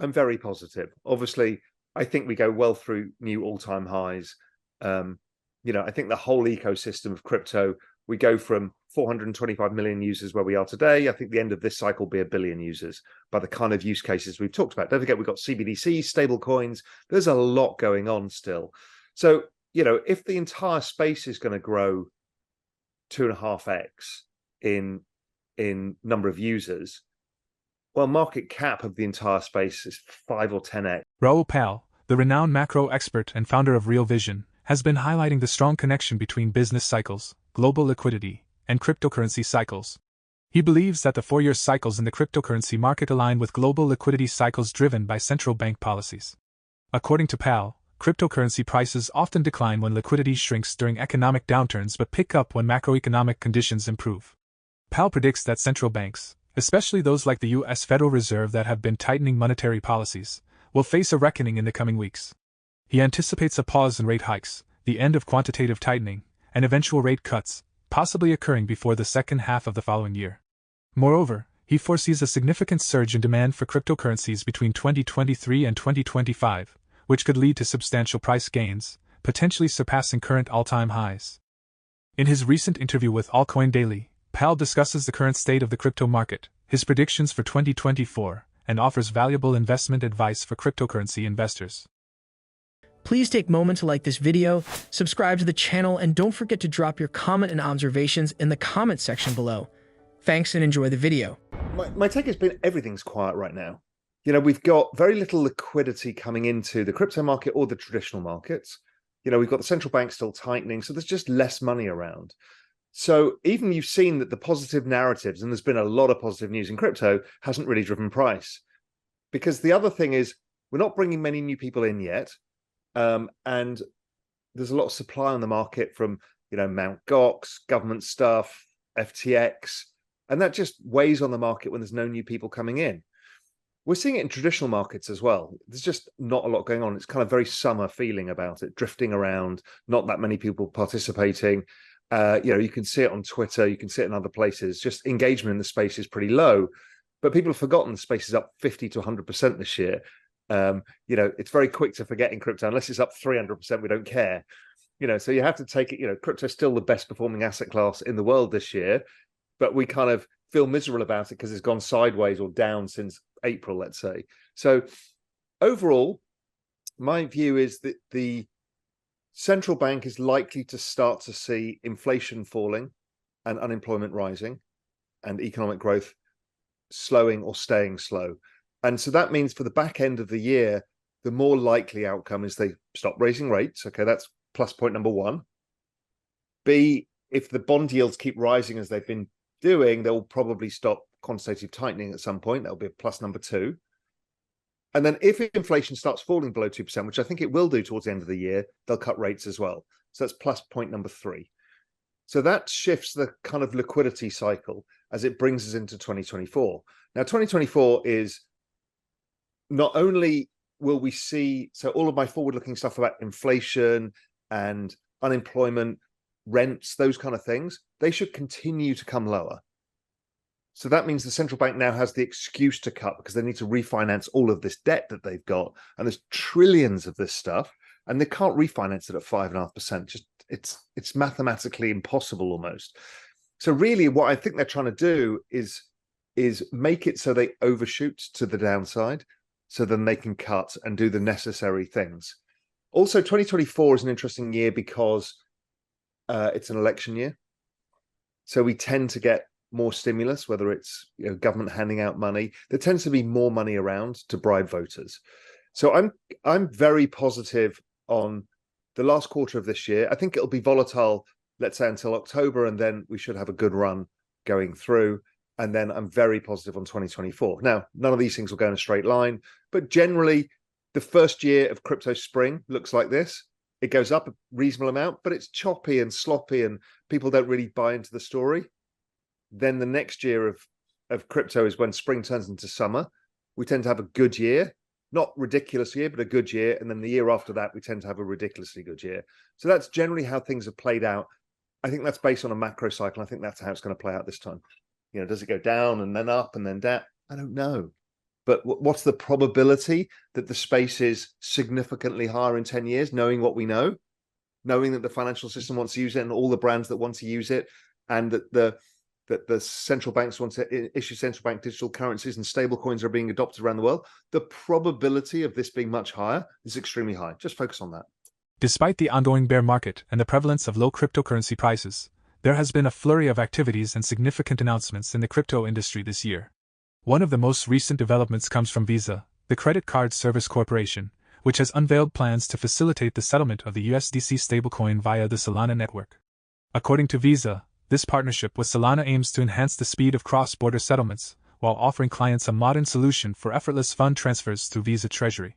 I'm very positive. Obviously, I think we go well through new all-time highs. I think the whole ecosystem of crypto, we go from 425 million users where we are today. I think the end of this cycle will be 1 billion users by the kind of use cases we've talked about. Don't forget, we've got CBDCs, stable coins. There's a lot going on still. So, if the entire space is going to grow 2.5x in number of users, well, market cap of the entire space is 5 or 10x. Raoul, the renowned macro expert and founder of Real Vision, has been highlighting the strong connection between business cycles, global liquidity, and cryptocurrency cycles. He believes that the 4-year cycles in the cryptocurrency market align with global liquidity cycles driven by central bank policies. According to Pal, cryptocurrency prices often decline when liquidity shrinks during economic downturns but pick up when macroeconomic conditions improve. Pal predicts that central banks, especially those like the U.S. Federal Reserve that have been tightening monetary policies, will face a reckoning in the coming weeks. He anticipates a pause in rate hikes, the end of quantitative tightening, and eventual rate cuts, possibly occurring before the second half of the following year. Moreover, he foresees a significant surge in demand for cryptocurrencies between 2023 and 2025, which could lead to substantial price gains, potentially surpassing current all-time highs. In his recent interview with Altcoin Daily, Pal discusses the current state of the crypto market, his predictions for 2024, and offers valuable investment advice for cryptocurrency investors. Please take a moment to like this video, subscribe to the channel, and don't forget to drop your comment and observations in the comment section below. Thanks and enjoy the video. My take has been everything's quiet right now. We've got very little liquidity coming into the crypto market or the traditional markets. We've got the central bank still tightening, so there's just less money around. So even you've seen that the positive narratives, and there's been a lot of positive news in crypto, hasn't really driven price. Because the other thing is, we're not bringing many new people in yet. And there's a lot of supply on the market from, Mt. Gox, government stuff, FTX, and that just weighs on the market when there's no new people coming in. We're seeing it in traditional markets as well. There's just not a lot going on. It's kind of very summer feeling about it, drifting around, not that many people participating. You can see it on Twitter, you can see it in other places. Just engagement in the space is pretty low, but people have forgotten the space is up 50 to 100% this year. It's very quick to forget in crypto. Unless it's up 300%, we don't care. So you have to take it. Crypto is still the best performing asset class in the world this year, but we kind of feel miserable about it because it's gone sideways or down since April, let's say. So overall, my view is that the central bank is likely to start to see inflation falling and unemployment rising and economic growth slowing or staying slow. And so that means for the back end of the year, the more likely outcome is they stop raising rates. Okay, that's plus point number one. B, if the bond yields keep rising as they've been doing, they'll probably stop quantitative tightening at some point. That'll be plus number two. And then if inflation starts falling below 2%, which I think it will do towards the end of the year, they'll cut rates as well. So that's plus point number three. So that shifts the kind of liquidity cycle as it brings us into 2024. Now, 2024 is not only will we see, so all of my forward-looking stuff about inflation and unemployment, rents, those kind of things, they should continue to come lower. So that means the central bank now has the excuse to cut because they need to refinance all of this debt that they've got. And there's trillions of this stuff, and they can't refinance it at 5.5%. Just it's mathematically impossible almost. So really what I think they're trying to do is make it so they overshoot to the downside, so then they can cut and do the necessary things. Also, 2024 is an interesting year because it's an election year. So we tend to get more stimulus, whether it's government handing out money. There tends to be more money around to bribe voters. So I'm very positive on the last quarter of this year. I think it'll be volatile, let's say until October, and then we should have a good run going through. And then I'm very positive on 2024. Now, none of these things will go in a straight line, but generally the first year of crypto spring looks like this. It goes up a reasonable amount, but it's choppy and sloppy and people don't really buy into the story. Then the next year of crypto is when spring turns into summer. We tend to have a good year, not ridiculous year, but a good year. And then the year after that, we tend to have a ridiculously good year. So that's generally how things have played out. I think that's based on a macro cycle. I think that's how it's going to play out this time. Does it go down and then up and then down? I don't know. But what's the probability that the space is significantly higher in 10 years, knowing what we know, knowing that the financial system wants to use it and all the brands that want to use it, and that the central banks want to issue central bank digital currencies and stable coins are being adopted around the world, the probability of this being much higher is extremely high. Just focus on that. Despite the ongoing bear market and the prevalence of low cryptocurrency prices, there has been a flurry of activities and significant announcements in the crypto industry this year. One of the most recent developments comes from Visa, the credit card service corporation, which has unveiled plans to facilitate the settlement of the USDC stablecoin via the Solana network. According to Visa, this partnership with Solana aims to enhance the speed of cross-border settlements, while offering clients a modern solution for effortless fund transfers through Visa Treasury.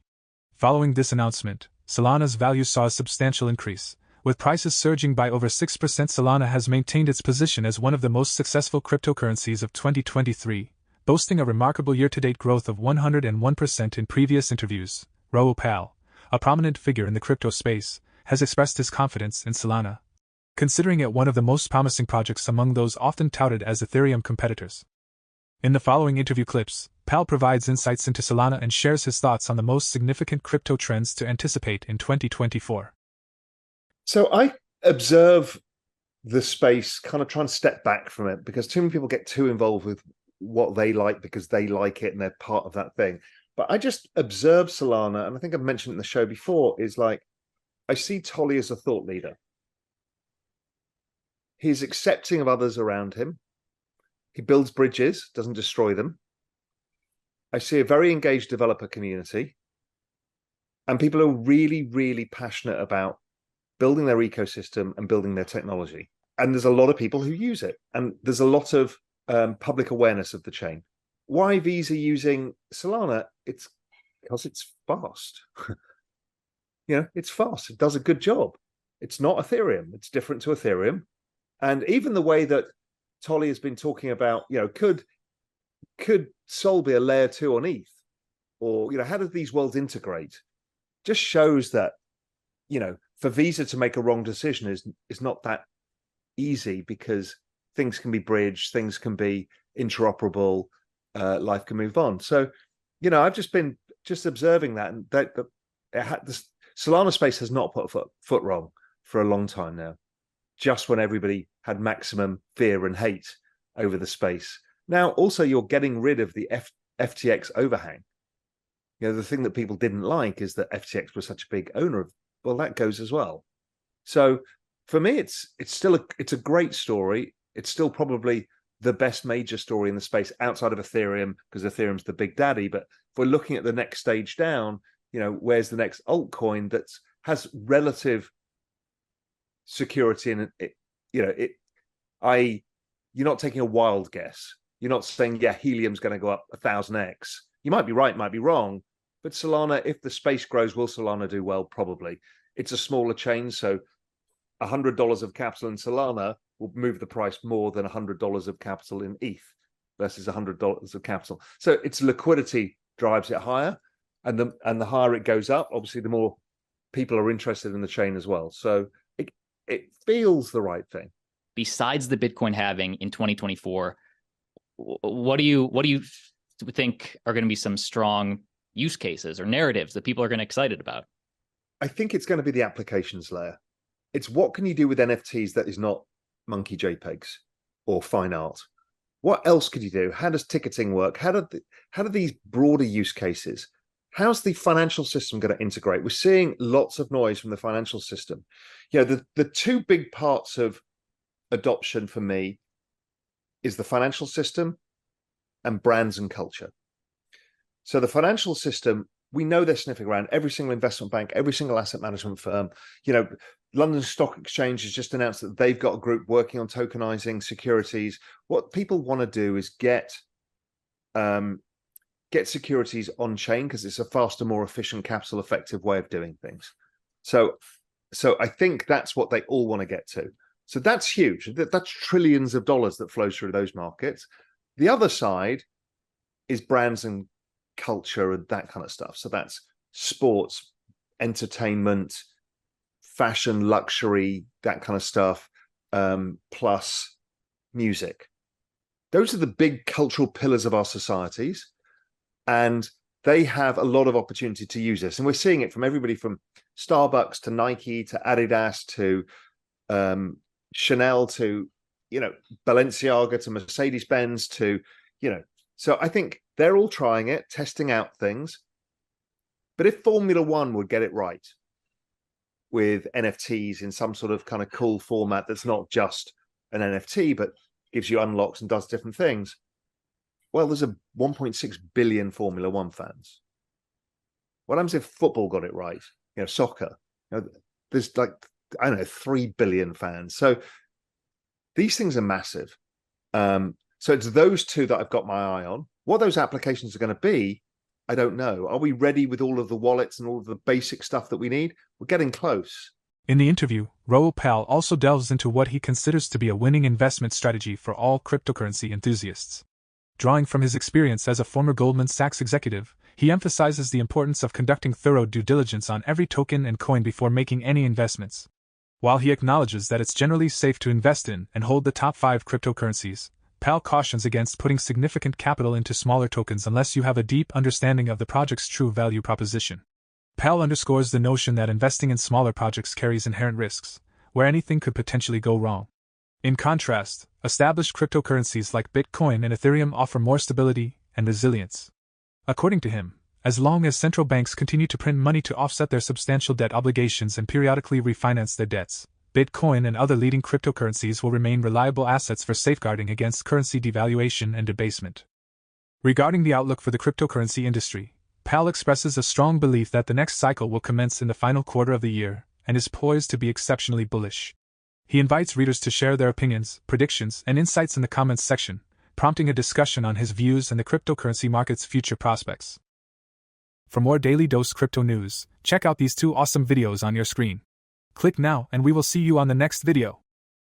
Following this announcement, Solana's value saw a substantial increase, with prices surging by over 6%. Solana has maintained its position as one of the most successful cryptocurrencies of 2023, boasting a remarkable year-to-date growth of 101%. In previous interviews. Raoul, a prominent figure in the crypto space, has expressed his confidence in Solana, considering it one of the most promising projects among those often touted as Ethereum competitors. In the following interview clips, Pal provides insights into Solana and shares his thoughts on the most significant crypto trends to anticipate in 2024. So I observe the space, kind of try and step back from it, because too many people get too involved with what they like because they like it and they're part of that thing. But I just observe Solana, and I think I've mentioned it in the show before, is like, I see Tolly as a thought leader. He's accepting of others around him. He builds bridges, doesn't destroy them. I see a very engaged developer community, and people are really, really passionate about building their ecosystem and building their technology. And there's a lot of people who use it, and there's a lot of public awareness of the chain. Why Visa using Solana? It's because it's fast. It's fast. It does a good job. It's not Ethereum. It's different to Ethereum. And even the way that Tolly has been talking about, could Sol be a layer 2 on ETH? Or, how do these worlds integrate? Just shows that, for Visa to make a wrong decision is not that easy, because things can be bridged, things can be interoperable, life can move on. So, I've just been observing that, and the Solana space has not put a foot wrong for a long time now, just when everybody had maximum fear and hate over the space. Now, also, you're getting rid of the FTX overhang. The thing that people didn't like is that FTX was such a big owner of, well, that goes as well. So for me, it's a great story. It's still probably the best major story in the space outside of Ethereum, because Ethereum's the big daddy. But if we're looking at the next stage down, where's the next altcoin that has relative security in it? You're not taking a wild guess. You're not saying, helium's going to go up 1,000x. You might be right, might be wrong. But Solana, if the space grows, will Solana do well? Probably. It's a smaller chain, so $100 of capital in Solana will move the price more than $100 of capital in ETH versus $100 of capital. So its liquidity drives it higher, and the higher it goes up, obviously, the more people are interested in the chain as well. So it feels the right thing. Besides the Bitcoin halving in 2024, what do you think are going to be some strong use cases or narratives that people are going to get excited about? I think it's going to be the applications layer. It's what can you do with NFTs that is not monkey JPEGs or fine art? What else could you do? How does ticketing work? How do these broader use cases? How's the financial system going to integrate? We're seeing lots of noise from the financial system. The two big parts of adoption for me is the financial system and brands and culture. So the financial system, we know they're sniffing around every single investment bank, every single asset management firm. London Stock Exchange has just announced that they've got a group working on tokenizing securities. What people want to do is get securities on chain, because it's a faster, more efficient, capital effective way of doing things. So I think that's what they all want to get to. So that's huge. That's trillions of dollars that flows through those markets. The other side is brands and culture and that kind of stuff. So that's sports, entertainment, fashion, luxury, that kind of stuff, plus music. Those are the big cultural pillars of our societies. And they have a lot of opportunity to use this. And we're seeing it from everybody from Starbucks to Nike to Adidas to Chanel to, Balenciaga to Mercedes-Benz to, so I think they're all trying it, testing out things. But if Formula One would get it right with NFTs in some sort of kind of cool format that's not just an NFT, but gives you unlocks and does different things, well, there's a 1.6 billion Formula One fans. What happens if football got it right? Soccer. There's 3 billion fans. So these things are massive. So it's those two that I've got my eye on. What those applications are going to be, I don't know. Are we ready with all of the wallets and all of the basic stuff that we need? We're getting close. In the interview, Raoul also delves into what he considers to be a winning investment strategy for all cryptocurrency enthusiasts. Drawing from his experience as a former Goldman Sachs executive, he emphasizes the importance of conducting thorough due diligence on every token and coin before making any investments. While he acknowledges that it's generally safe to invest in and hold the top 5 cryptocurrencies, Pal cautions against putting significant capital into smaller tokens unless you have a deep understanding of the project's true value proposition. Pal underscores the notion that investing in smaller projects carries inherent risks, where anything could potentially go wrong. In contrast, established cryptocurrencies like Bitcoin and Ethereum offer more stability and resilience. According to him, as long as central banks continue to print money to offset their substantial debt obligations and periodically refinance their debts, Bitcoin and other leading cryptocurrencies will remain reliable assets for safeguarding against currency devaluation and debasement. Regarding the outlook for the cryptocurrency industry, Pal expresses a strong belief that the next cycle will commence in the final quarter of the year and is poised to be exceptionally bullish. He invites readers to share their opinions, predictions, and insights in the comments section, prompting a discussion on his views and the cryptocurrency market's future prospects. For more Daily Dose Crypto news, check out these 2 awesome videos on your screen. Click now and we will see you on the next video.